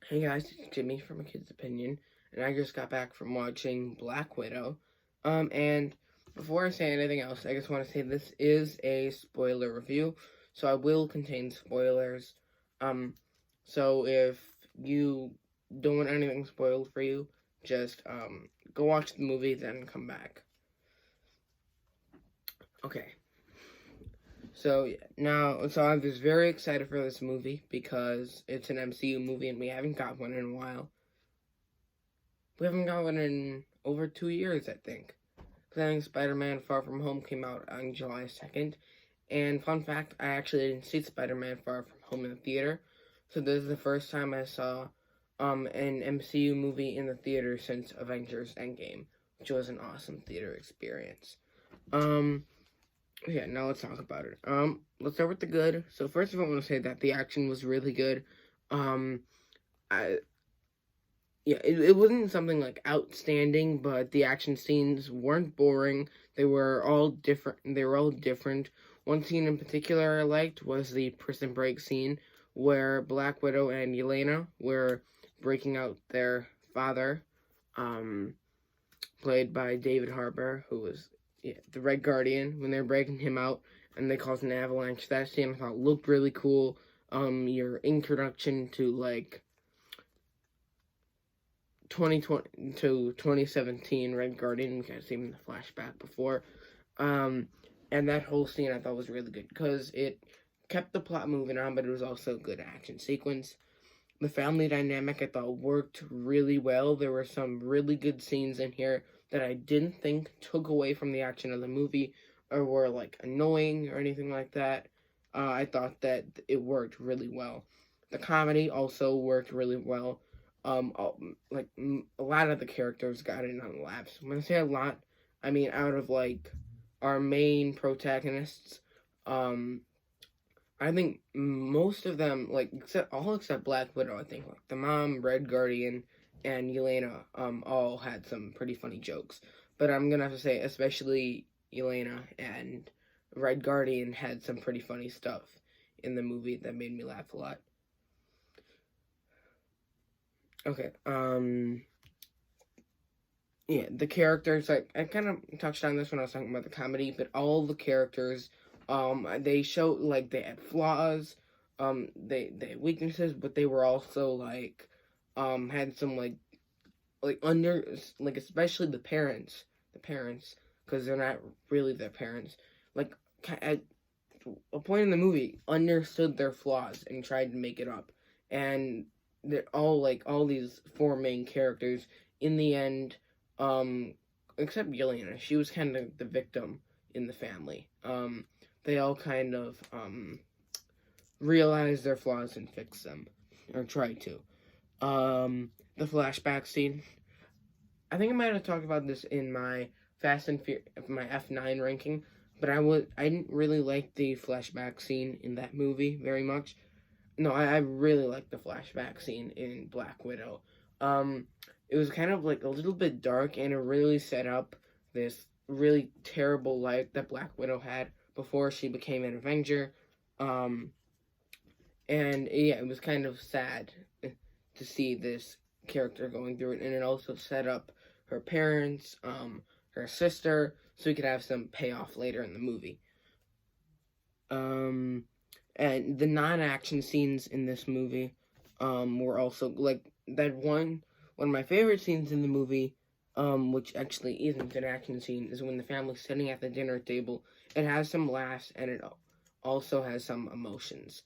Hey guys, it's Jimmy from A Kid's Opinion, and I just got back from watching Black Widow. And before I say anything else, I just want to say this is a spoiler review, so I will contain spoilers. Um, so if you don't want anything spoiled for you, just go watch the movie, then come back. Okay. So I was very excited for this movie because it's an MCU movie, and we haven't got one in a while. We haven't got one in over 2 years, I think. Because I think Spider-Man Far From Home came out on July 2nd. And fun fact, I actually didn't see Spider-Man Far From Home in the theater. So this is the first time I saw an MCU movie in the theater since Avengers Endgame, which was an awesome theater experience. Yeah, now let's talk about it. Let's start with the good. So first of all, I want to say that the action was really good. Um, I yeah, it wasn't something like outstanding, but the action scenes weren't boring. They were all different. One scene in particular I liked was the prison break scene where Black Widow and Yelena were breaking out their father, um, played by David Harbour, who was the Red Guardian, when they're breaking him out and they caused an avalanche. That scene I thought looked really cool. Your introduction to 2020 to 2017 Red Guardian, we kind of seen in the flashback before. And that whole scene I thought was really good because it kept the plot moving on, but it was also a good action sequence. The family dynamic I thought worked really well. There were some really good scenes in here that I didn't think took away from the action of the movie or were like annoying or anything like that. I thought that it worked really well. The comedy also worked really well. A lot of the characters got in on laughs. When I say a lot, I mean out of our main protagonists. I think most of them, except Black Widow, I think the mom, Red Guardian, and Yelena, all had some pretty funny jokes. But I'm gonna have to say, especially Yelena and Red Guardian had some pretty funny stuff in the movie that made me laugh a lot. Okay, yeah, the characters, I kind of touched on this when I was talking about the comedy, but all the characters, they show, they had flaws, they had weaknesses, but they were also, had some, especially the parents, because they're not really their parents, at a point in the movie, understood their flaws and tried to make it up, and they're all these four main characters, in the end, except Yelena, she was kind of the victim in the family. They all kind of, realized their flaws and fix them, or try to. The flashback scene. I think I might have talked about this in my my F9 ranking, but I didn't really like the flashback scene in that movie very much. No, I really liked the flashback scene in Black Widow. It was kind of a little bit dark, and it really set up this really terrible life that Black Widow had before she became an Avenger. And yeah, it was kind of sad to see this character going through it, and it also set up her parents, her sister, so we could have some payoff later in the movie. And the non-action scenes in this movie, were also that one of my favorite scenes in the movie, which actually isn't an action scene, is when the family's sitting at the dinner table. It has some laughs, and it also has some emotions.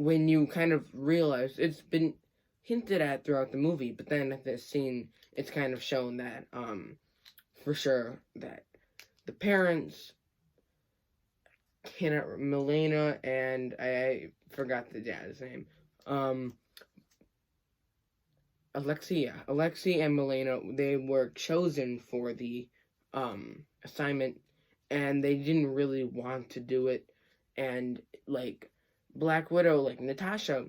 When you kind of realize it's been hinted at throughout the movie, but then at this scene, it's kind of shown that, for sure, that the parents, Milena, and I forgot the dad's name, Alexei and Milena, they were chosen for the, assignment, and they didn't really want to do it, and, Black Widow, Natasha,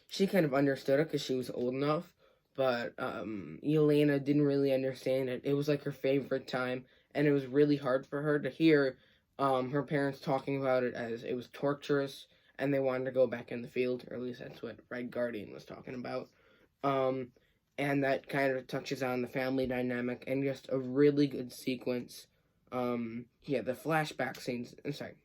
she kind of understood it because she was old enough, but Yelena didn't really understand it. It was her favorite time, and it was really hard for her to hear her parents talking about it as it was torturous, and they wanted to go back in the field, or at least that's what Red Guardian was talking about. Um, and that kind of touches on the family dynamic and just a really good sequence. Yeah, the flashback scenes. I'm sorry,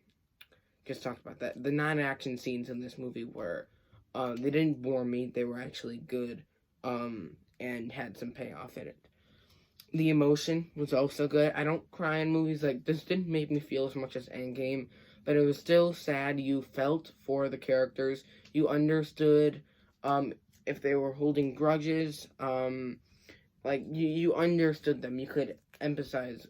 just talked about that. The non-action scenes in this movie were, they didn't bore me. They were actually good, and had some payoff in it. The emotion was also good. I don't cry in movies like this. Didn't make me feel as much as Endgame, but it was still sad. You felt for the characters. You understood, if they were holding grudges. Like you understood them. You could sympathize,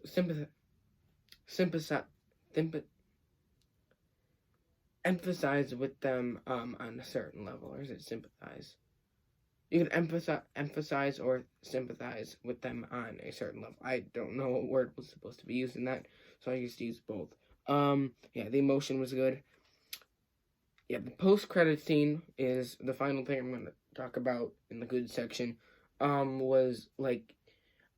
empathize with them on a certain level, or is it sympathize? You could emphasize or sympathize with them on a certain level. I don't know what word was supposed to be used in that, so I just used both. Yeah, the emotion was good. Yeah, the post-credit scene is the final thing I'm going to talk about in the good section. Was like,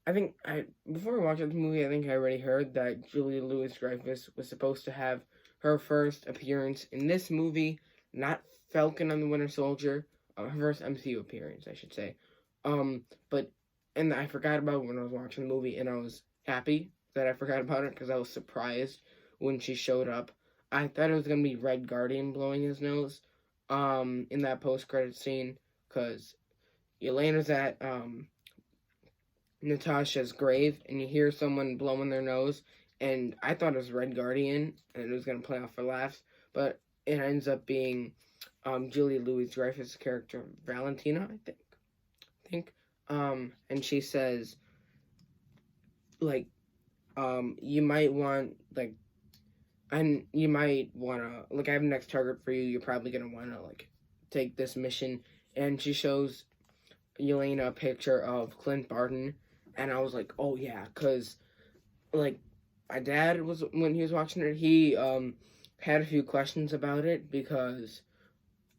before I watched the movie, I think I already heard that Julia Louis-Dreyfus was supposed to have her first appearance in this movie, not Falcon and the Winter Soldier, her first MCU appearance, I should say. But, and I forgot about it when I was watching the movie, and I was happy that I forgot about it, because I was surprised when she showed up. I thought it was going to be Red Guardian blowing his nose, in that post-credit scene, because Yelena's at, Natasha's grave, and you hear someone blowing their nose, and I thought it was Red Guardian, and it was going to play off for laughs, but it ends up being Julia Louis-Dreyfus' character, Valentina, I think, and she says, like, you might want, like, and you might want to, like, I have a next target for you, you're probably going to want to, like, take this mission, and she shows Yelena a picture of Clint Barton, and I was like, oh yeah, because, like, my dad was, when he was watching it, he, had a few questions about it, because,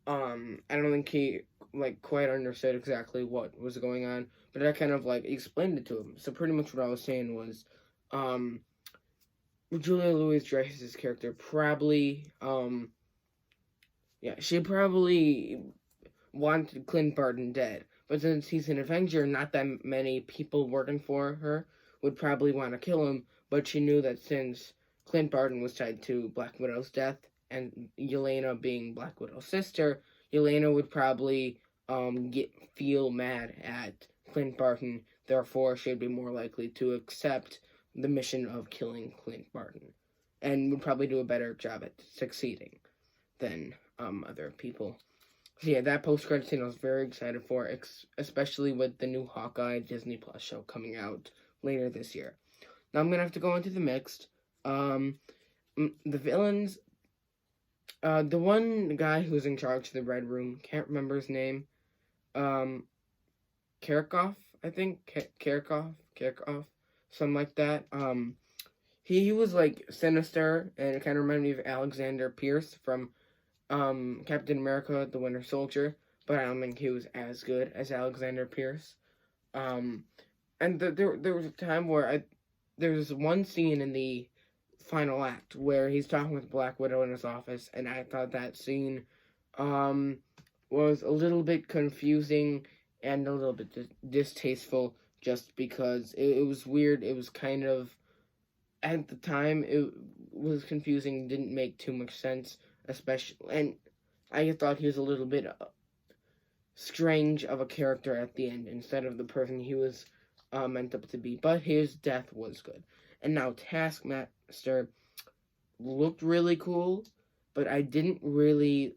I don't think he, like, quite understood exactly what was going on, but I kind of, like, explained it to him. So pretty much what I was saying was, Julia Louis-Dreyfus' character probably, yeah, she probably wanted Clint Barton dead. But since he's an Avenger, not that many people working for her would probably want to kill him. But she knew that since Clint Barton was tied to Black Widow's death, and Yelena being Black Widow's sister, Yelena would probably feel mad at Clint Barton. Therefore, she'd be more likely to accept the mission of killing Clint Barton, and would probably do a better job at succeeding than other people. So yeah, that post-credit scene I was very excited for, especially with the new Hawkeye Disney Plus show coming out later this year. Now I'm going to have to go into the mixed. The villains, the one guy who's in charge of the Red Room, can't remember his name, Karakov, I think, Karakov, something like that. He was like sinister, and it kind of reminded me of Alexander Pierce from Captain America, the Winter Soldier, but I don't think he was as good as Alexander Pierce. And there was a time where there was one scene in the final act where he's talking with Black Widow in his office, and I thought that scene was a little bit confusing and a little bit distasteful, just because it was weird. It was kind of, at the time, it was confusing, didn't make too much sense, especially, and I thought he was a little bit strange of a character at the end, instead of the person he was meant up to be, but his death was good. And now Taskmaster looked really cool, but I didn't really,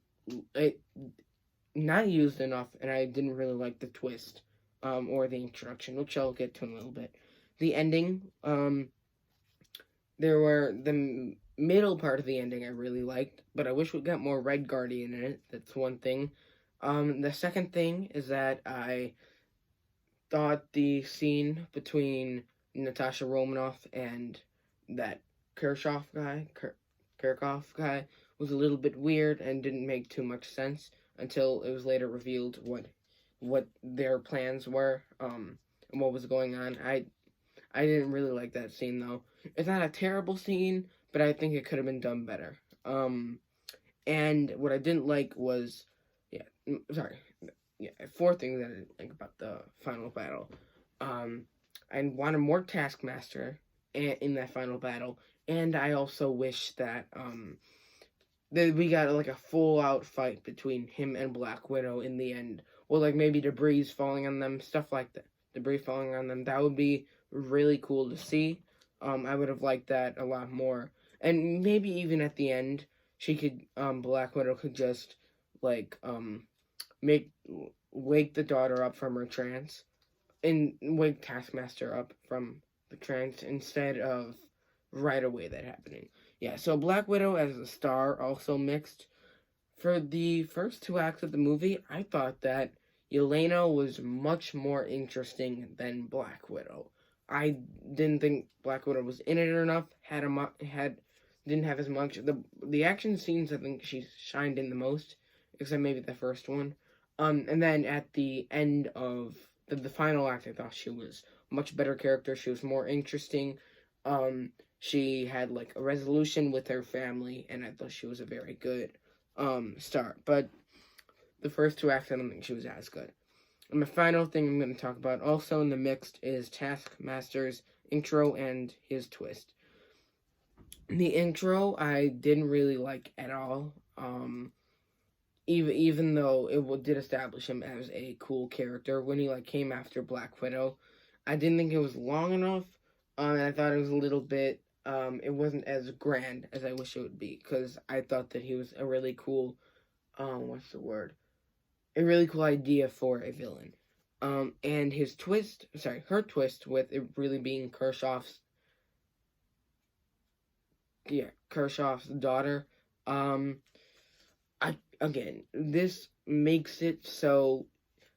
not used enough, and I didn't really like the twist, or the introduction, which I'll get to in a little bit. The ending, there were the middle part of the ending I really liked, but I wish we got more Red Guardian in it. That's one thing. The second thing is that I thought the scene between Natasha Romanoff and that Karakov guy was a little bit weird and didn't make too much sense until it was later revealed what their plans were, and what was going on. I didn't really like that scene, though. It's not a terrible scene, but I think it could have been done better. And what I didn't like was, yeah, sorry, yeah, four things that I didn't like about the final battle. Um, I wanted more Taskmaster in that final battle, and I also wish that we got like a full out fight between him and Black Widow in the end, or like maybe debris falling on them, stuff like that. Debris falling on them. That would be really cool to see. I would have liked that a lot more, and maybe even at the end, she could, Black Widow could just like make wake the daughter up from her trance and wake Taskmaster up from the trance instead of right away that happening. Yeah, so Black Widow as a star also mixed. For the first two acts of the movie, I thought that Yelena was much more interesting than Black Widow. I didn't think Black Widow was in it enough. Had didn't have as much the action scenes. I think she shined in the most, except maybe the first one. And then at the end of the final act, I thought she was a much better character. She was more interesting. She had like a resolution with her family, and I thought she was a very good star. But the first two acts, I don't think she was as good. And the final thing I'm going to talk about, also in the mixed, is Taskmaster's intro and his twist. The intro I didn't really like at all. Even though did establish him as a cool character when he like came after Black Widow, I didn't think it was long enough. And I thought it was a little bit. It wasn't as grand as I wish it would be, because I thought that he was a really cool. What's the word? A really cool idea for a villain. And his twist, sorry, her twist with it really being Kershaw's daughter. Again, this makes it so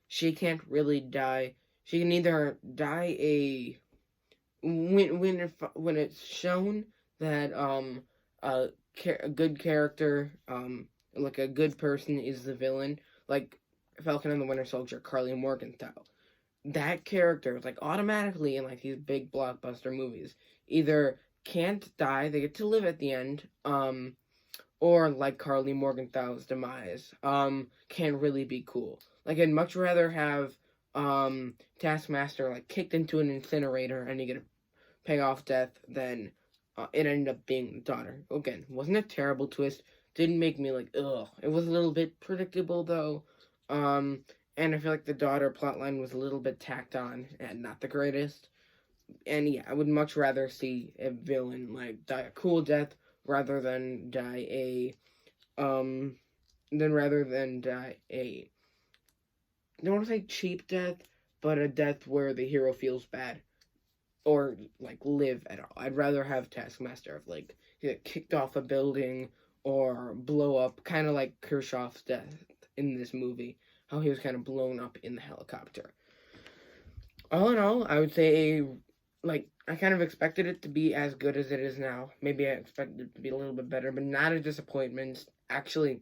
she can't really die. She can either die when it's shown that a good character, like a good person is the villain, like Falcon and the Winter Soldier, Karli Morgenthau. That character, like automatically in like these big blockbuster movies, either can't die, they get to live at the end, or like Karli Morgenthau's demise, can really be cool. Like I'd much rather have Taskmaster like kicked into an incinerator and you get a payoff death than it ended up being the daughter. Again, wasn't a terrible twist. Didn't make me like ugh. It was a little bit predictable though. And I feel like the daughter plotline was a little bit tacked on and not the greatest. And yeah, I would much rather see a villain like die a cool death rather than die a um I don't want to say cheap death, but a death where the hero feels bad or like live at all. I'd rather have Taskmaster of like get kicked off a building or blow up, kind of like Kershaw's death in this movie, how he was kind of blown up in the helicopter. All in all, I would say like I kind of expected it to be as good as it is now. Maybe I expected it to be a little bit better, but not a disappointment. Actually,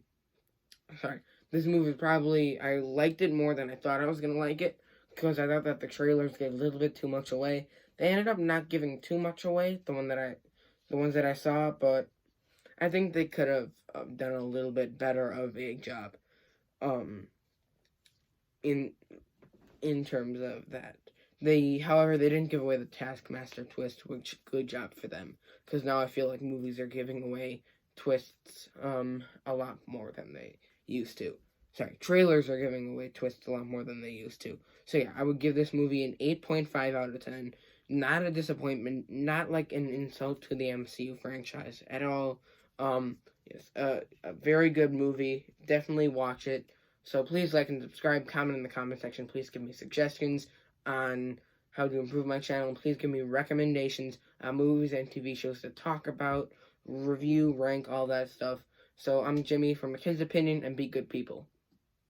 sorry, this movie probably I liked it more than I thought I was gonna like it, because I thought that the trailers gave a little bit too much away. They ended up not giving too much away, the ones that I saw, but I think they could have done a little bit better of a job, um, in terms of that. However, they didn't give away the Taskmaster twist, which good job for them, because now I feel like movies are giving away twists a lot more than they used to. Sorry, trailers are giving away twists a lot more than they used to. So yeah, I would give this movie an 8.5 out of 10. Not a disappointment, not like an insult to the MCU franchise at all. Yes, a very good movie. Definitely watch it. So please like and subscribe, comment in the comment section. Please give me suggestions on how to improve my channel. Please give me recommendations on movies and TV shows to talk about, review, rank, all that stuff. So I'm Jimmy from A Kid's Opinion, and be good people.